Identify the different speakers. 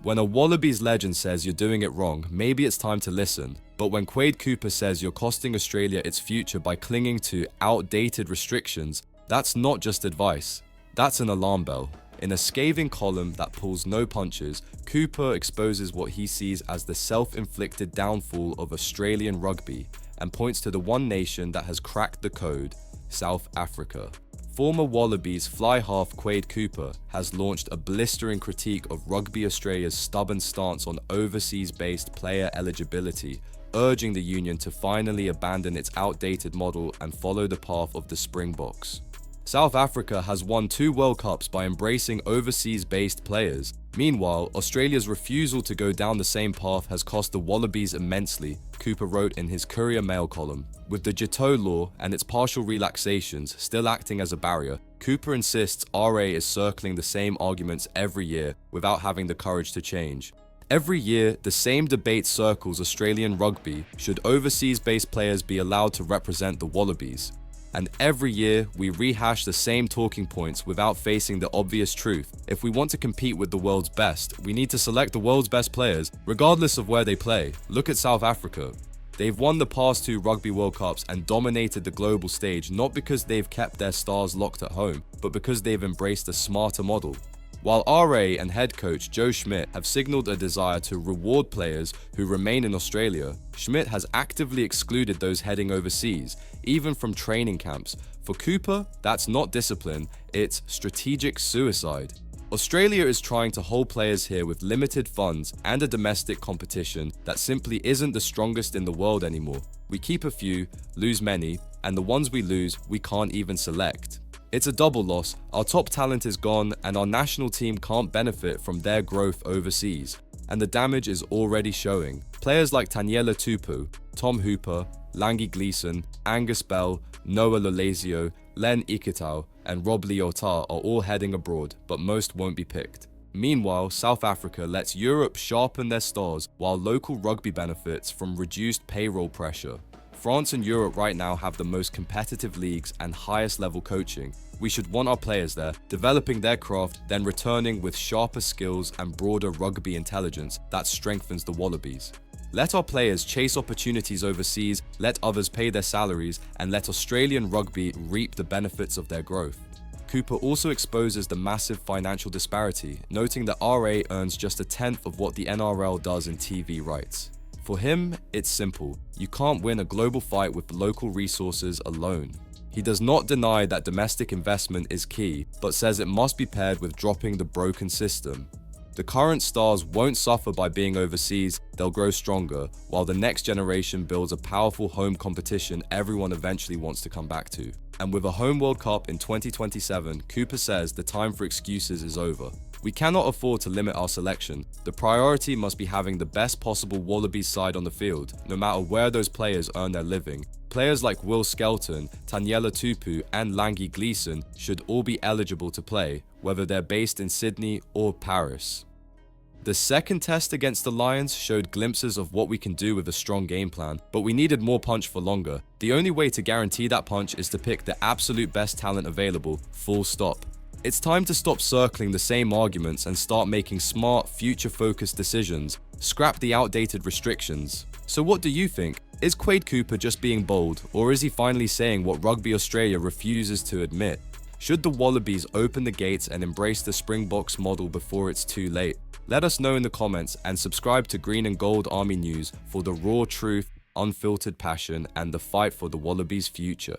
Speaker 1: When a Wallabies legend says you're doing it wrong, maybe it's time to listen. But when Quade Cooper says you're costing Australia its future by clinging to outdated restrictions, that's not just advice. That's an alarm bell. In a scathing column that pulls no punches, Cooper exposes what he sees as the self-inflicted downfall of Australian rugby and points to the one nation that has cracked the code: South Africa. Former Wallabies fly half Quade Cooper has launched a blistering critique of Rugby Australia's stubborn stance on overseas-based player eligibility, urging the union to finally abandon its outdated model and follow the path of the Springboks. South Africa has won 2 World Cups by embracing overseas-based players. Meanwhile, Australia's refusal to go down the same path has cost the Wallabies immensely, Cooper wrote in his Courier Mail column. With the Jito law and its partial relaxations still acting as a barrier, Cooper insists RA is circling the same arguments every year without having the courage to change. Every year, the same debate circles Australian rugby: should overseas-based players be allowed to represent the Wallabies? And every year, we rehash the same talking points without facing the obvious truth. If we want to compete with the world's best, we need to select the world's best players, regardless of where they play. Look at South Africa. They've won the past 2 Rugby World Cups and dominated the global stage not because they've kept their stars locked at home, but because they've embraced a smarter model. While RA and head coach Joe Schmidt have signalled a desire to reward players who remain in Australia, Schmidt has actively excluded those heading overseas, even from training camps. For Cooper, that's not discipline, it's strategic suicide. Australia is trying to hold players here with limited funds and a domestic competition that simply isn't the strongest in the world anymore. We keep a few, lose many, and the ones we lose, we can't even select. It's a double loss. Our top talent is gone and our national team can't benefit from their growth overseas. And the damage is already showing. Players like Taniela Tupou, Tom Hooper, Langi Gleeson, Angus Bell, Noah Lolesio, Len Ikitau, and Rob Liotard are all heading abroad, but most won't be picked. Meanwhile, South Africa lets Europe sharpen their stars while local rugby benefits from reduced payroll pressure. France and Europe right now have the most competitive leagues and highest level coaching. We should want our players there, developing their craft, then returning with sharper skills and broader rugby intelligence that strengthens the Wallabies. Let our players chase opportunities overseas, let others pay their salaries, and let Australian rugby reap the benefits of their growth. Cooper also exposes the massive financial disparity, noting that RA earns just a tenth of what the NRL does in TV rights. For him, it's simple. You can't win a global fight with local resources alone. He does not deny that domestic investment is key, but says it must be paired with dropping the broken system. The current stars won't suffer by being overseas, they'll grow stronger, while the next generation builds a powerful home competition everyone eventually wants to come back to. And with a home World Cup in 2027, Cooper says the time for excuses is over. We cannot afford to limit our selection. The priority must be having the best possible Wallabies side on the field, no matter where those players earn their living. Players like Will Skelton, Taniela Tupou, and Langi Gleeson should all be eligible to play, whether they're based in Sydney or Paris. The second test against the Lions showed glimpses of what we can do with a strong game plan, but we needed more punch for longer. The only way to guarantee that punch is to pick the absolute best talent available, full stop. It's time to stop circling the same arguments and start making smart, future-focused decisions. Scrap the outdated restrictions. So what do you think? Is Quade Cooper just being bold, or is he finally saying what Rugby Australia refuses to admit? Should the Wallabies open the gates and embrace the Springboks model before it's too late? Let us know in the comments and subscribe to Green and Gold Army News for the raw truth, unfiltered passion, and the fight for the Wallabies' future.